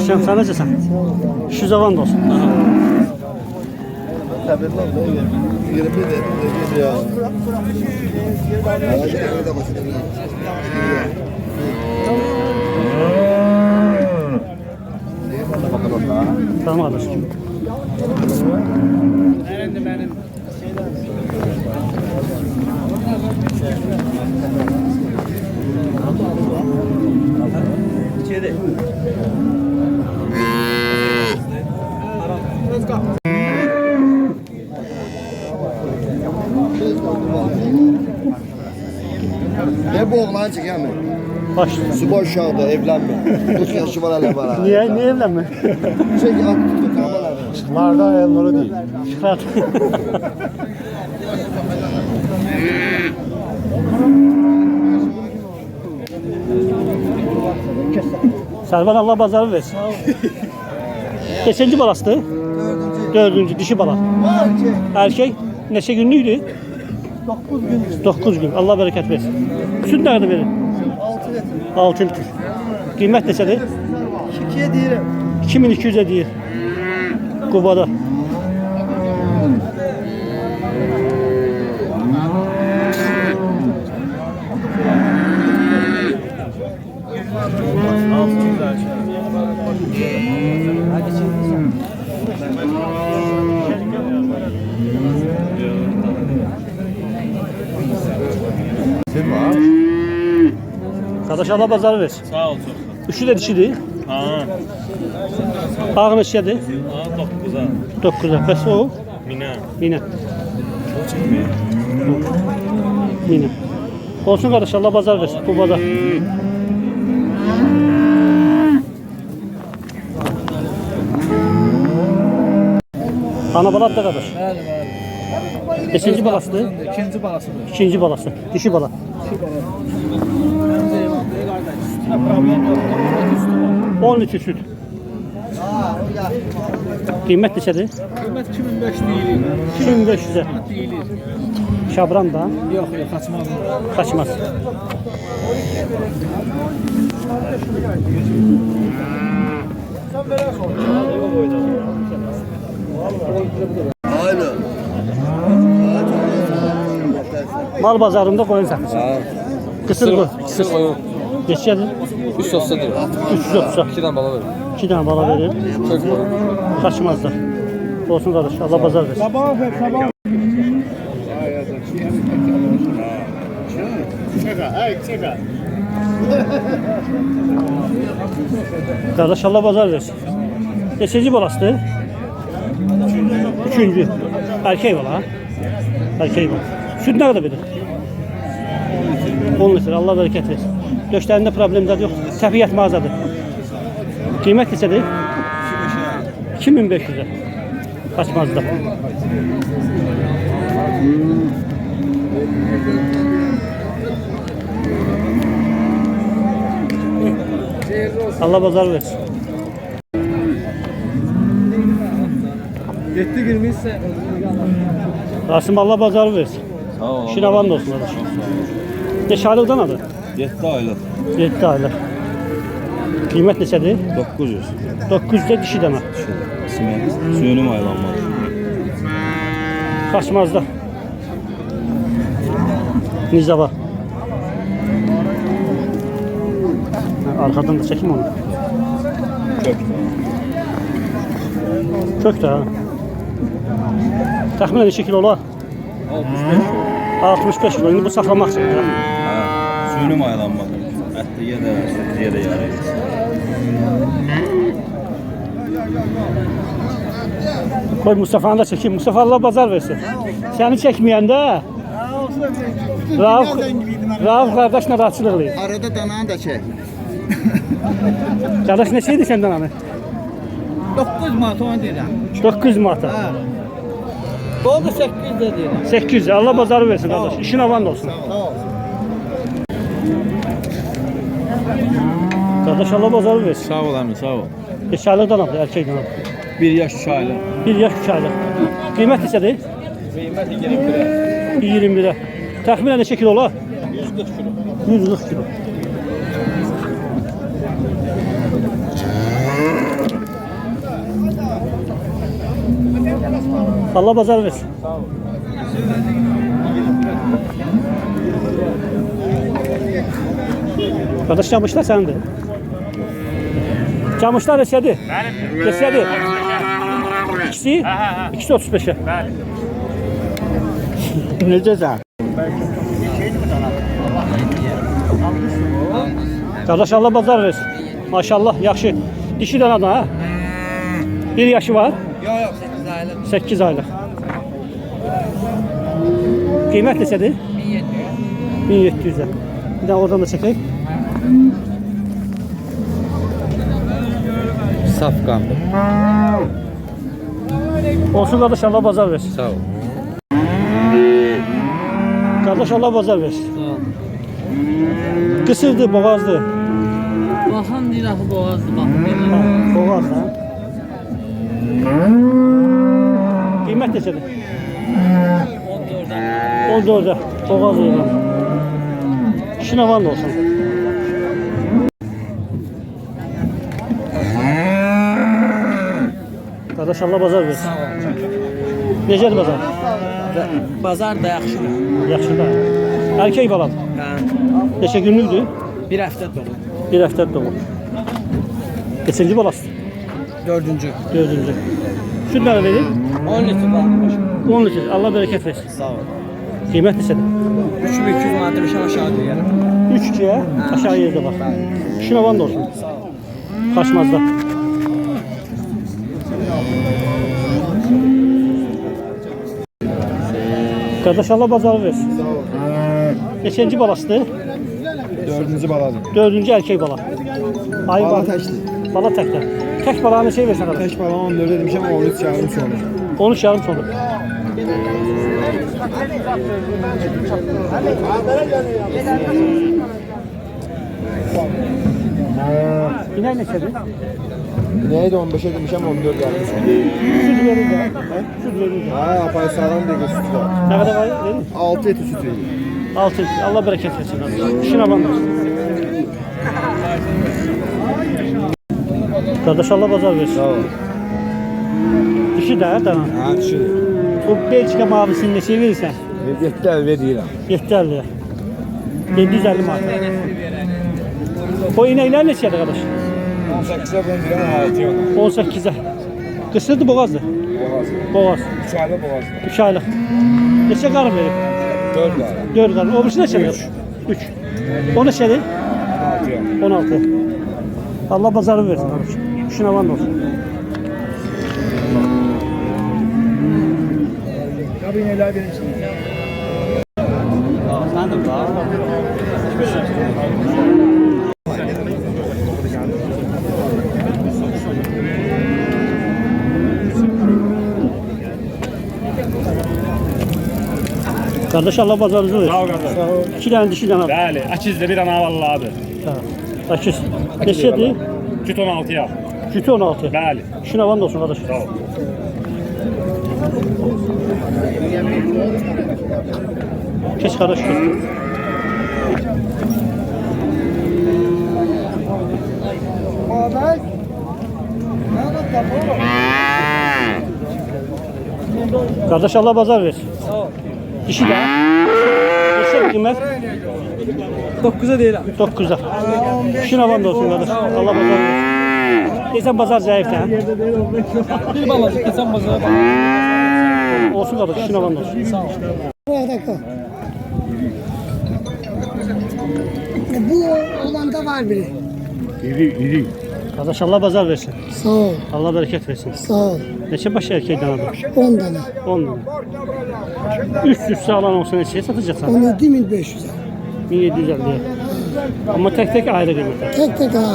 Yaxşıyam, sən necəsən? Şüzavan da olsun. Tamam kardeş. Benim. İçeri. Ne bu oğlan çıkıyor mu? Baş. Subay uşaqdır, evlənmə. 40 yaşı var hələ var. Niye evlenme? Çünki atdı kamalar. Şıklarda elmalı değil. Şıkrat. Servan Allah bazarı versin. Kaçıncı balasıdır? Dördüncü dişi bala. Erkek neçə günlüydü? 9 gün. 9 gün. Allah bereket versin. Süt ne kadar verir? 6 litre. 6 litre. Kıymet neçədir? 2'ye deyirəm. 2200'e değil. Kubada. Kardeş Allah pazarı versin. Sağ ol çok. Üçü de dişidir. Ha. Ağır neçədir? Ha 9'a. 9'a. Bəs o? Mina. Yine. O çekmiyor. Yine. Olsun kardeş Allah pazar versin. Bu pazar. Ana balat da kardeş. Beşinci balasıdır. İkinci balasıdır. İkinci balası. Dişi bala. 10 litre süt. Kıymet neçədir? Kıymet 2500 deyilir. 2500'e. Deyilir. Şabran da Yok yok kaçmaz. kaçmaz. Aynen. Mal pazarında koyun satır. Kısır koy. Kısır koyun. Geçelim. 3 sosla değil. 330'a. 2 tane bala verir. 2 tane bala verir. Kök koyun. Kaçmazlar. Olsun kardeş. Allah pazar versin. Sabah. Kardeş Allah pazar versin. Beşinci balasıdır. Üçüncü. Erkek bala. Erkek bala. Süt ne kadar verir? 10 litre. Allah bereket versin. Döşlerinde problemler yok. Təfiyyət mağazadır. Kıymet neçədir? 2500'e. Kaçmazda. Allah pazar versin. 7 girmişse. Rasim Allah pazar versin. Sağ ol. Şinavan da olsun kardeş. Neçalıqdan adı? 7 aylık. 7 aylık. Kıymet neçədir? 900. 900'de dişi dana. Suyunu maylanmalı. Kaçmazda. Nizava. Arkadan da çekeyim onu. Kök. Kök de ha. Təxminən neçə kilo olar? 65 kilo. İndi bu saxlamaq üçün. Suyunu maylanmalı. Ətli yedə, sütlü yedə yarayır. Koy Mustafa'nı da çekeyim. Mustafa Allah pazar versin. Seni çekməyəndə Rauf qardaşla rahatçılıqlıyım. Arada dananı da çek. Qardaş neçəydi səndən anı? 9 manat onu deyirəm. 900 manata. Doldu 800 de deyirəm. 800. Allah pazarı versin kardeş. İşin avan da olsun. Kardeş Allah pazarı versin. Sağ ol əmi, sağ ol. Beş aylıqdan aldı, erkekdən aldı. 1 yaş 2 aylık. 1 yaş 3 aylıq. Qiymət neçədir? Qiymət 20 lira. 20 lira. Təxminən neçə kilo olar? 140 kilo. Allah bazar versin. Kardeş camışlar sende. Camışlar neçədir? Neçədir? İkisi? İkisi 35'e. Necəsən? Kardeş Allah bazar versin. Maşallah yaxşı. Dişi dana da ha. Bir yaşı var. Yok 8 aylık. 8 aylık. Kıymet neçədir? 1700'e. Bir daha oradan da çekeyim. Safkan. Olsun kardeş Allah bazar versin. Sağ ol. Kardeş Allah bazar versin. Sağ ol. Kısırdı, boğazdı. Baxan deyir axı boğazdı baxın. Boğaz ha. Kıymet neçədir? 14'e. Boğaz uyğun. Şınavan da olsun. Kardeş Allah bazar versin. Sağ ol. Necədir bazar? Bazar da yaxşıdır. Yaxşı da. Erkek balam. Hə. Neçə günlükdür? Bir həftə dolu. Bir həftə doğum. Neçənci balası? 4-cü. 4-cü. Süt nə verir? 10 litr var. 10 litr. Allah bərəkət versin. Sağ ol. Qiymət neçədir? 3200 manat bir aşağı deyirəm. 3-2'ye aşağı yerdə bax. Şınavan da olsun. Sağ ol. Kaçmazda. Kardeş Allah bazarı versin. Neçənci balasıdır? 4-cü baladır. 4-cü erkek bala. Ay Bala bala. təkdir. Bala təkdə. Tək balanı şey versən qardaş. Tək bala 14 demişəm, 13 yarım sonra. 13 yarım sonu. İnək neçədir? Neydi 15'e demişəm, 14 yarım sonra. Süt verir də. Süt verir də. Ha, apay sağlam deyil, sütü var. Nə qədər var? Verir. 6 eti sütü. 6. Allah bərəkət versin. İşin aman olsun. Kardeş Allah bazar versin. Sağ ol. Dişi də dana. Ha, düşün. Bu Belçika mavisini neçə verirsən? 7 əl verirəm. 750. 750 manat. O inəklər neçədir qardaş? 18'e ben dirəm, 6 yok. 18'e. Qısırdı boğazdır. Boğaz. Boğaz. 3 aylı boğaz. 3 aylıq. Neçə qarı verib? 4 var. 4 qarı. O birisi neçədir? 3. O neçədir? 6 yok. 16. Allah bazarı versin qardaş. İşin aman olsun. Kabineler benim için. Sen de var. Kardeş Allah bazarınızı versin. Sağ ol kardeş. 2 tane dişi dana. Bəli, əkizdə bir ana vallahi abi. Sağ ol. 8. Neçədir? Küt 16-ya. Kütü 16. Bəli. İşin aman olsun qardaş. Sağ ol. Keç qardaş. Kardeş Allah bazar versin. Sağ ol. Dişi de. Neçə qiymət? 9'a deyirəm. 9'a. İşin aman da olsun kardeş. Allah bazar versin. Deysən bazar zəifdir. Bir balacık keçən bazara bax. Olsun kardeş. İşin aman da olsun. Sağ ol. Bu olanda var biri. Kardeş Allah bazar versin. Sağ ol, Allah bereket versin. sağ ol. Neçə baş erkek danadır? 10 tane. 10 tane. 300 sağlan olsa neçəyə satacaqsan? 17.500'e. 1750'ye. Ama tek ayrı qiymətə. Tek tek ha.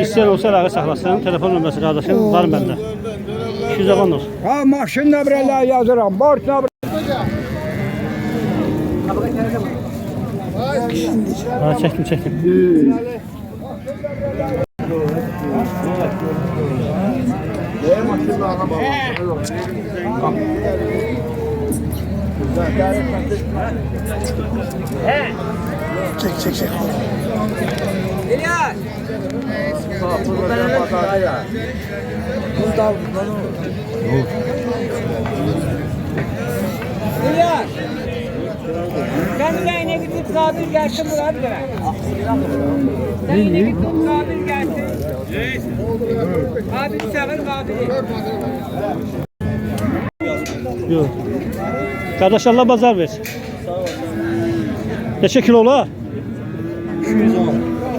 İstəyən olsa əlaqə saxlasın. Telefon nömrəsi qardaşım var məndə. 200 avan olsun. Ha, maşın nömrələr yazıram, borç nömrə. Ha, çəkdim. Çek. Hülya. Sen de yine gidip sabir gelsin buraya bir lira. Sen yine gidip sabir gelsin. Abi sever abi. Yok. Kardeş Allah bazar ver. Neçə kilo ola?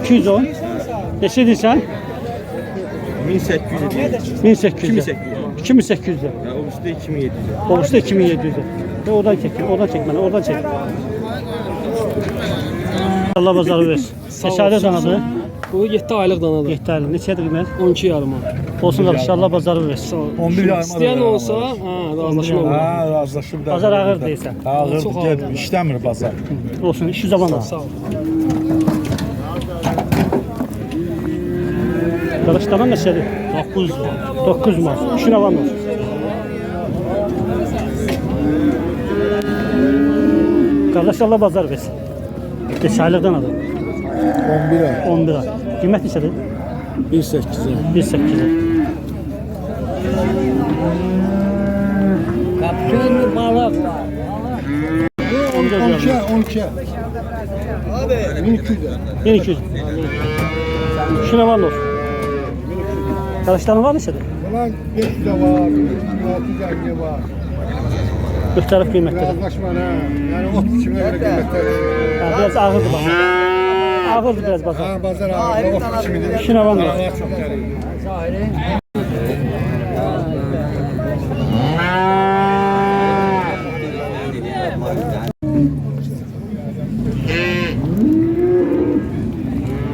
210. Neçə deyirsən? 1800 1800. 2800. Ya o üstte 2700. O üstte 2700. Oradan çek, oradan çek bana, oradan çek. Allah bazarı versin. Neçəli danadır? Bu 7 aylıq danadır. 7 aylı. Neçədir qiymət? 12 yarıma. Olsun qardaş, Allah bazarı versin. 11 yarıma İstəyən olsa, razılaşma olur. Ha, razılaşıb da. Bazar ağır deyirsən. Ağır, Çox gel, ağır. işləmir bazar. Olsun, işi zaman al. Sağ ol. Qardaş dana neçədir? 900 manat. 900 manat. İşin avan olsun. Qardaş Allah bazar versin. Neçə danadır? 11 ay. 11 ay. Qiymət neçədir? 1800. 1800. Kaptın balık var. 12. Abi 1200. 1200. Şuna var olsun. Kardeşlerin var mı senin? Ulan 500 var, 650 var. Müxtəlif qiymətlər. Razılaşma ha. Yani ot biçimine göre kıymetler. Biraz ağırdır bak. Ağırdır biraz bazar. Ha bazar ağırda ot biçiminde. Şuna var mı? Danalar çok geliyor.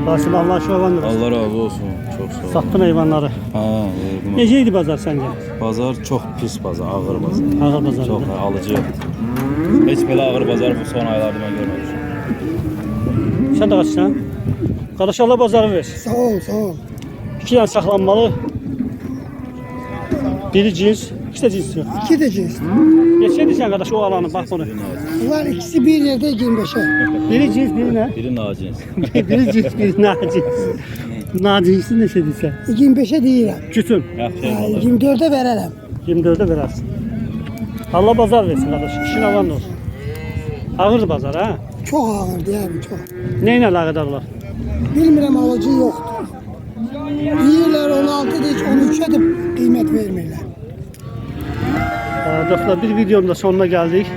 Basım Allah şu hayvanları. Allah razı olsun. Çok sağ ol. Sattın hayvanları. Ha, verdim. Neceydi bazar sence? Bazar çok pis bazar, ağır bazar. Ağır bazar. Çok alıcı yoxdur. Heç belə ağır bazar bu son aylarda mən görməmişəm. Sen de kaçsan? Kardeş Allah bazarı ver. Sağ ol, sağ ol. 2 tane saklanmalı. Biri cins, ikisi de cins yok. İki de cins. Geçseydi sen kardeş o alanı bak bunu. Bunlar ikisi bir yerde 25'e. Biri cins, biri ne? Biri nacins. Biri cins, biri nacins. Nacinsin ne şey değilse. 25'e değilim. Kütün. Yaxşı Ha, eyvallah. 24'e verelim. 24'e verersin. Allah bazar versin kardeş. İşin alan olsun. Ağır bazar ha. Çok ağırdı yani çok. Neyle alakadarlar? Bilmirəm alıcı yoktu. Deyirlər 16 değil 13'e de kıymet vermirlər. Dostlar bir videonun da sonuna geldik.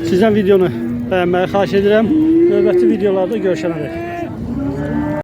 Sizden videonu beğenmeyi xahiş edirəm. Növbəti videolarda görüşənə dək.